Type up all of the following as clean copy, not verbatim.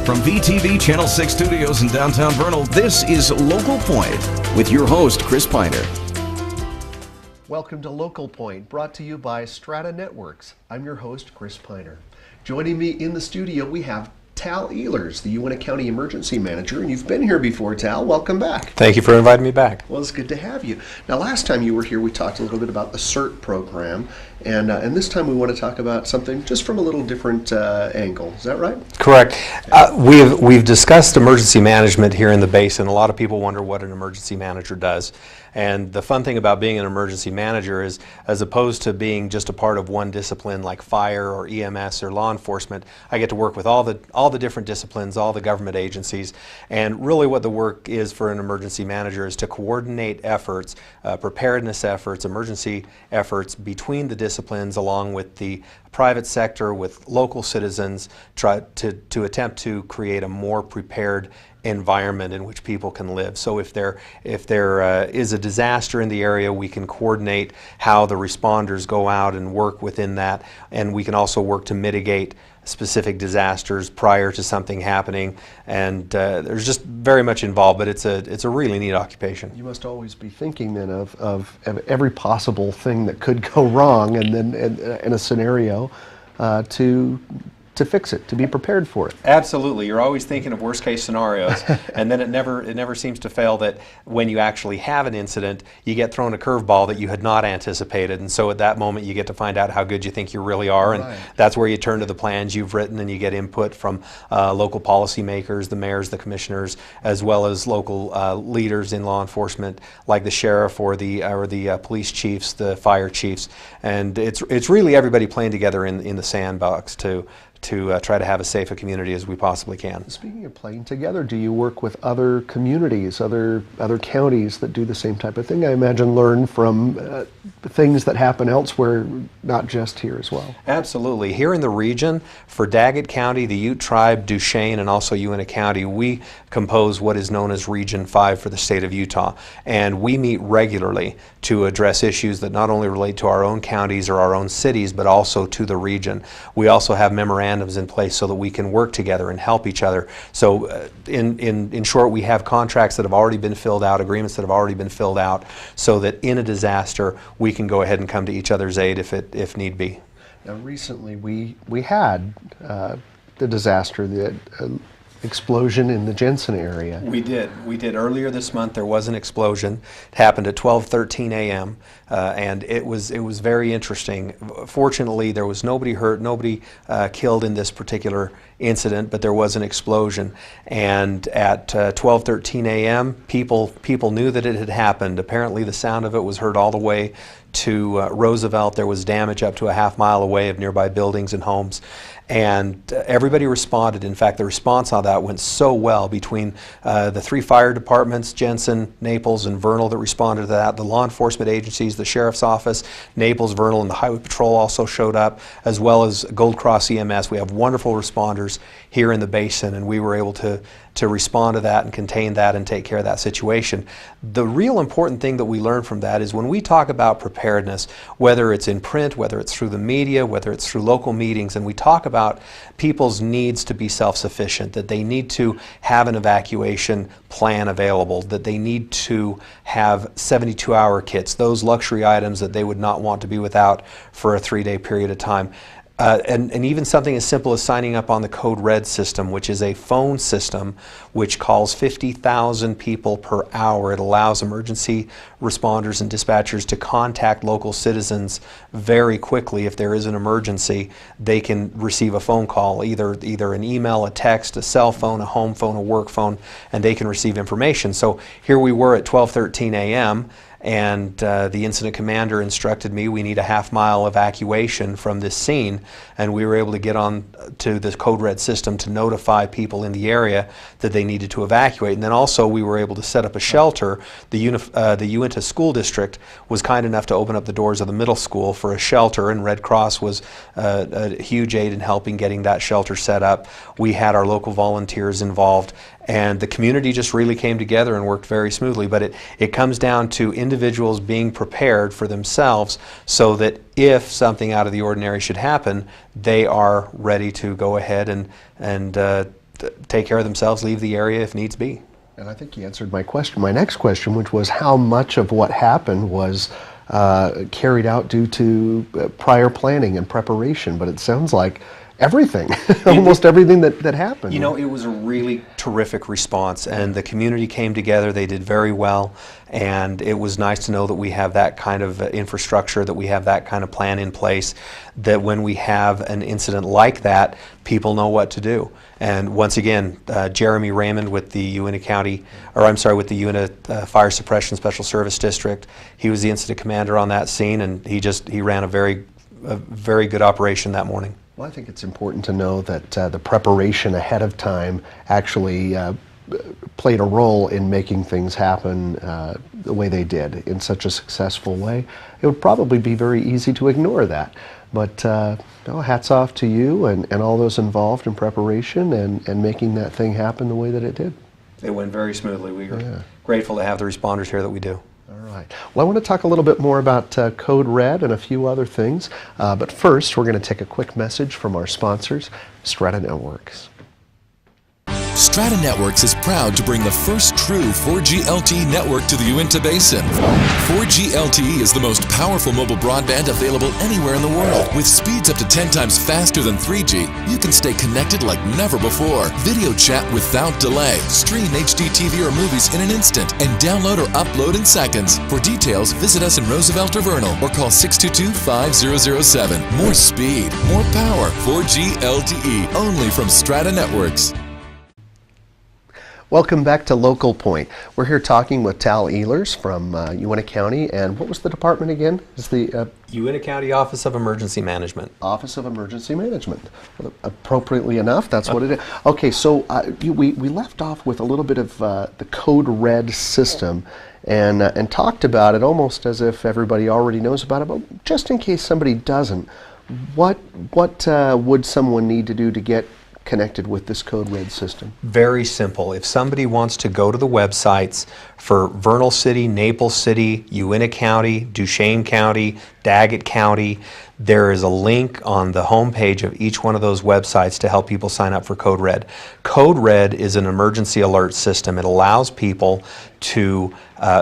From VTV Channel 6 Studios in downtown Vernal, this is Local Point with your host, Chris Piner. Welcome to Local Point, brought to you by Strata Networks. I'm your host, Chris Piner. Joining me in the studio, we have Tal Ehlers, the Uintah County Emergency Manager, and you've been here before, Tal. Welcome back. Thank you for inviting me back. Well, it's good to have you. Now, last time you were here, we talked a little bit about the CERT program, and this time we want to talk about something just from a little different angle. Is that right? Correct. We've discussed emergency management here in the basin. A lot of people wonder what an emergency manager does. And the fun thing about being an emergency manager is, as opposed to being just a part of one discipline like fire or EMS or law enforcement, I get to work with all the different disciplines, all the government agencies. And really what the work is for an emergency manager is to coordinate efforts, preparedness efforts, emergency efforts between the disciplines along with the private sector, with local citizens, try to attempt to create a more prepared environment in which people can live. So if there is a disaster in the area, we can coordinate how the responders go out and work within that, and we can also work to mitigate specific disasters prior to something happening. And there's just very much involved, but it's a really neat occupation. You must always be thinking then of every possible thing that could go wrong, and then in a scenario to fix it, to be prepared for it. Absolutely. You're always thinking of worst case scenarios, and then it never seems to fail that when you actually have an incident, you get thrown a curveball that you had not anticipated, and so at that moment you get to find out how good you think you really are, and right. That's where you turn to the plans you've written, and you get input from local policymakers, the mayors, the commissioners, as well as local leaders in law enforcement like the sheriff or the police chiefs, the fire chiefs, and it's really everybody playing together in the sandbox to try to have as safe a community as we possibly can. Speaking of playing together, do you work with other communities, other counties that do the same type of thing? I imagine learn from things that happen elsewhere, not just here as well. Absolutely. Here in the region, for Daggett County, the Ute Tribe, Duchesne, and also Uintah County, we compose what is known as Region 5 for the state of Utah. And we meet regularly to address issues that not only relate to our own counties or our own cities, but also to the region. We also have memorandums in place so that we can work together and help each other. So in short, we have contracts that have already been filled out, agreements that have already been filled out, so that in a disaster, we can go ahead and come to each other's aid if need be. Now recently we had the disaster, the explosion in the Jensen area. We did. Earlier this month there was an explosion. It happened at 12:13 a.m. And it was very interesting. Fortunately, there was nobody hurt, nobody killed in this particular incident, but there was an explosion. And at 12:13 a.m., people knew that it had happened. Apparently, the sound of it was heard all the way to Roosevelt. There was damage up to a half-mile away of nearby buildings and homes. And everybody responded. In fact, the response on that went so well between the three fire departments, Jensen, Naples, and Vernal, that responded to that. The law enforcement agencies, the sheriff's office, Naples, Vernal, and the highway patrol also showed up, as well as Gold Cross EMS. We have wonderful responders here in the basin, and we were able to respond to that and contain that and take care of that situation. The real important thing that we learn from that is when we talk about preparedness, whether it's in print, whether it's through the media, whether it's through local meetings, and we talk about people's needs to be self-sufficient, that they need to have an evacuation plan available, that they need to have 72-hour kits, those luxury items that they would not want to be without for a 3-day period of time. And even something as simple as signing up on the Code Red system, which is a phone system which calls 50,000 people per hour. It allows emergency responders and dispatchers to contact local citizens very quickly. If there is an emergency, they can receive a phone call, either an email, a text, a cell phone, a home phone, a work phone, and they can receive information. So here we were at 12:13 a.m. and the incident commander instructed me we need a half-mile evacuation from this scene, and we were able to get on to the Code Red system to notify people in the area that they needed to evacuate. And then also we were able to set up a shelter. The Uintah School District was kind enough to open up the doors of the middle school for a shelter, and Red Cross was a huge aid in helping getting that shelter set up. We had our local volunteers involved, and the community just really came together and worked very smoothly. But it comes down to individuals being prepared for themselves so that if something out of the ordinary should happen, they are ready to go ahead and take care of themselves, leave the area if needs be. And I think you answered my question. My next question, which was how much of what happened was carried out due to prior planning and preparation, but it sounds like everything, almost everything that happened. You know, it was a really terrific response, and the community came together. They did very well, and it was nice to know that we have that kind of infrastructure, that we have that kind of plan in place, that when we have an incident like that, people know what to do. And once again, Jeremy Raymond with the Uintah County, or I'm sorry, with the Uintah Fire Suppression Special Service District, he was the incident commander on that scene, and he ran a very good operation that morning. Well, I think it's important to know that the preparation ahead of time actually played a role in making things happen the way they did in such a successful way. It would probably be very easy to ignore that. But hats off to you and all those involved in preparation and making that thing happen the way that it did. It went very smoothly. We are grateful to have the responders here that we do. All right. Well, I want to talk a little bit more about Code Red and a few other things. But first, we're going to take a quick message from our sponsors, Strata Networks. Strata Networks is proud to bring the first true 4G LTE network to the Uintah Basin. 4G LTE is the most powerful mobile broadband available anywhere in the world. With speeds up to 10 times faster than 3G, you can stay connected like never before. Video chat without delay, stream HD TV or movies in an instant, and download or upload in seconds. For details, visit us in Roosevelt or Vernal or call 622-5007. More speed, more power. 4G LTE, only from Strata Networks. Welcome back to Local Point. We're here talking with Tal Ehlers from Uintah County, and what was the department again? Is the Uintah County Office of Emergency Management. Office of Emergency Management. Well, appropriately enough, that's what it is. Okay, so we left off with a little bit of the Code Red system, and talked about it almost as if everybody already knows about it. But just in case somebody doesn't, what would someone need to do to get connected with this Code Red system? Very simple. If somebody wants to go to the websites for Vernal City, Naples City, Uintah County, Duchesne County, Daggett County, there is a link on the homepage of each one of those websites to help people sign up for Code Red. Code Red is an emergency alert system. It allows people to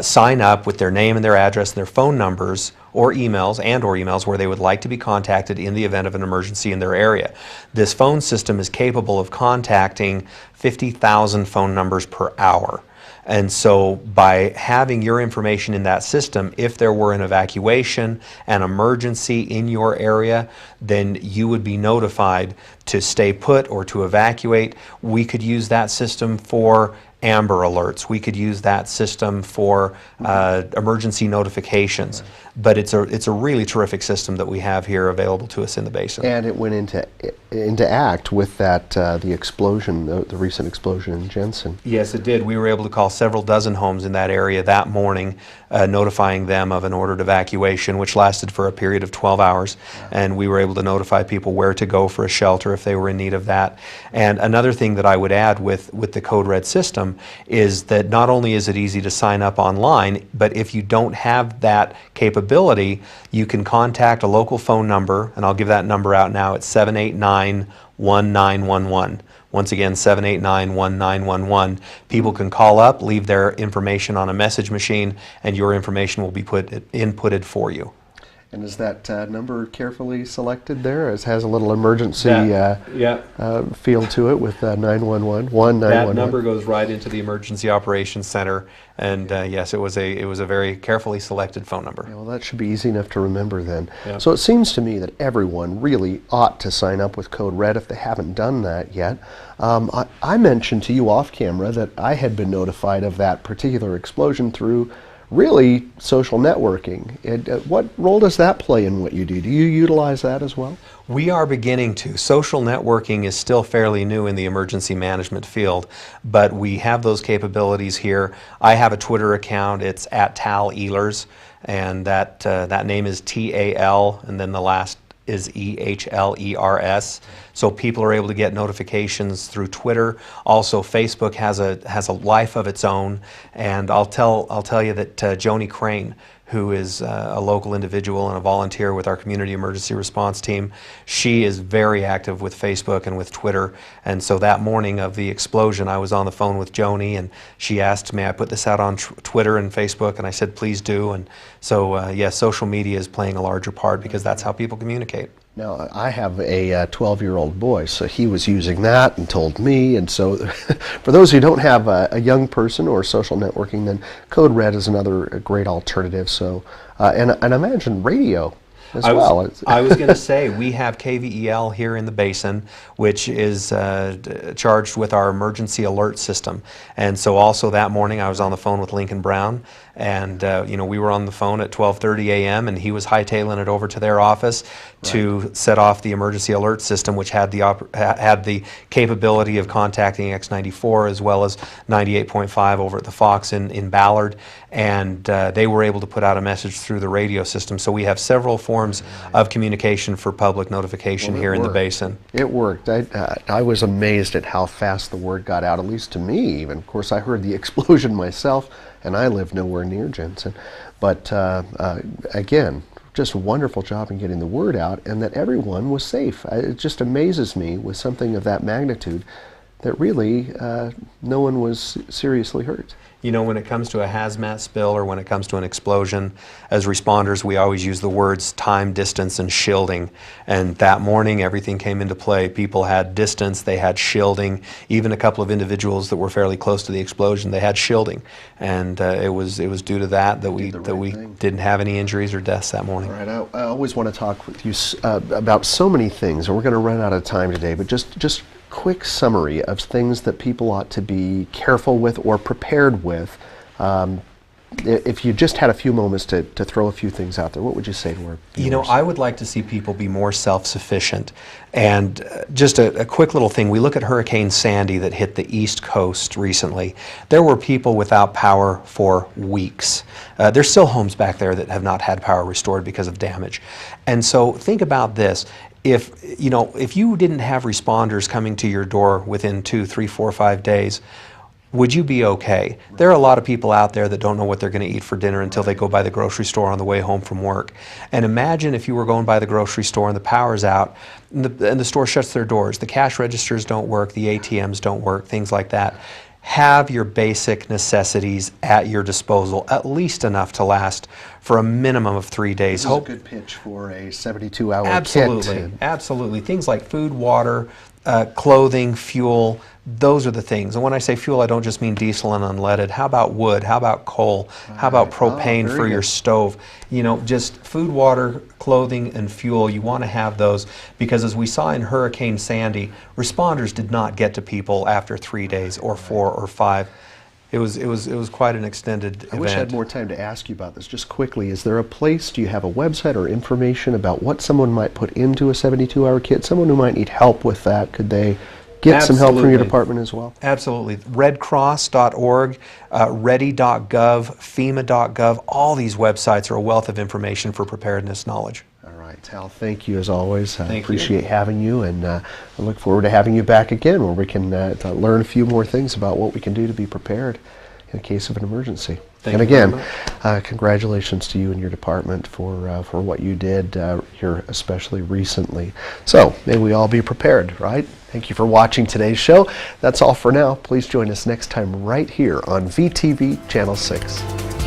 sign up with their name and their address and their phone numbers or emails where they would like to be contacted in the event of an emergency in their area. This phone system is capable of contacting 50,000 phone numbers per hour. And so by having your information in that system, if there were an evacuation, an emergency in your area, then you would be notified to stay put or to evacuate. We could use that system for Amber Alerts. We could use that system for emergency notifications. But it's a really terrific system that we have here available to us in the basin. And it went into act with that the explosion, the recent explosion in Jensen. Yes, it did. We were able to call several dozen homes in that area that morning, notifying them of an ordered evacuation, which lasted for a period of 12 hours. And we were able to notify people where to go for a shelter if they were in need of that. And another thing that I would add with the Code Red system is that not only is it easy to sign up online, but if you don't have that capability, you can contact a local phone number, and I'll give that number out now. It's 789-1911. Once again, 789-1911. People can call up, leave their information on a message machine, and your information will be inputted for you. And is that number carefully selected there? It has a little emergency feel to it with 911, 1911. That number goes right into the Emergency Operations Center, and yes, it was a very carefully selected phone number. Yeah, well, that should be easy enough to remember then. Yeah. So it seems to me that everyone really ought to sign up with Code Red if they haven't done that yet. I mentioned to you off camera that I had been notified of that particular explosion through really social networking. What role does that play in what you do? Do you utilize that as well? We are beginning to. Social networking is still fairly new in the emergency management field, but we have those capabilities here. I have a Twitter account. It's at Tal Ehlers, and that name is T-A-L, and then the last is E-H-L-E-R-S. So people are able to get notifications through Twitter. Also, Facebook has a life of its own, and I'll tell you that Joni Crane, who is a local individual and a volunteer with our community emergency response team. She is very active with Facebook and with Twitter, and so that morning of the explosion, I was on the phone with Joni, and she asked, may I put this out on Twitter and Facebook, and I said, please do. And so, yes, social media is playing a larger part because that's how people communicate. Now, I have a 12-year-old boy, so he was using that and told me. And so for those who don't have a young person or social networking, then Code Red is another great alternative. So, and I imagine radio as well. I was going to say, we have KVEL here in the basin, which is charged with our emergency alert system. And so also that morning I was on the phone with Lincoln Brown, and you know, we were on the phone at 12:30 a.m. and he was hightailing it over to their office to set off the emergency alert system, which had the capability of contacting X94 as well as 98.5 over at the Fox in Ballard, and they were able to put out a message through the radio system. So we have several forms of communication for public notification here in the basin. It worked. I was amazed at how fast the word got out, at least to me even. Of course, I heard the explosion myself, and I live nowhere near Jensen. But again, just a wonderful job in getting the word out, and that everyone was safe. It just amazes me with something of that magnitude that really no one was seriously hurt. You know, when it comes to a hazmat spill or when it comes to an explosion, as responders we always use the words time, distance, and shielding. And that morning everything came into play. People had distance, they had shielding. Even a couple of individuals that were fairly close to the explosion, they had shielding. And it was due to that we didn't have any injuries or deaths that morning. All right, I always want to talk with you about so many things, and we're going to run out of time today, but just quick summary of things that people ought to be careful with or prepared with. If you just had a few moments to throw a few things out there, what would you say to our viewers? You know, I would like to see people be more self-sufficient. And just a quick little thing, we look at Hurricane Sandy that hit the East Coast recently. There were people without power for weeks. There's still homes back there that have not had power restored because of damage. And so think about this. If you didn't have responders coming to your door within 2, 3, 4, 5 days, would you be okay? There are a lot of people out there that don't know what they're going to eat for dinner until they go by the grocery store on the way home from work. And imagine if you were going by the grocery store and the power's out and the store shuts their doors. The cash registers don't work, the ATMs don't work, things like that. Have your basic necessities at your disposal, at least enough to last for a minimum of 3 days. This is a good pitch for a 72-hour kit. Absolutely, absolutely. Things like food, water, clothing, fuel, those are the things. And when I say fuel, I don't just mean diesel and unleaded. How about wood? How about coal? How about propane for your stove? You know, just food, water, clothing, and fuel. You want to have those because, as we saw in Hurricane Sandy, responders did not get to people after 3 days or 4 or 5. It was quite an extended event. I wish I had more time to ask you about this. Just quickly, is there a place, do you have a website or information about what someone might put into a 72-hour kit? Someone who might need help with that, could they get some help from your department as well? Absolutely. redcross.org, ready.gov, FEMA.gov, all these websites are a wealth of information for preparedness knowledge. All right, Tal, thank you as always. I Thank appreciate you. having you, and I look forward to having you back again where we can learn a few more things about what we can do to be prepared in case of an emergency. Thank and you again, very much. Congratulations to you and your department for what you did here, especially recently. So, may we all be prepared, right? Thank you for watching today's show. That's all for now. Please join us next time right here on VTV Channel 6.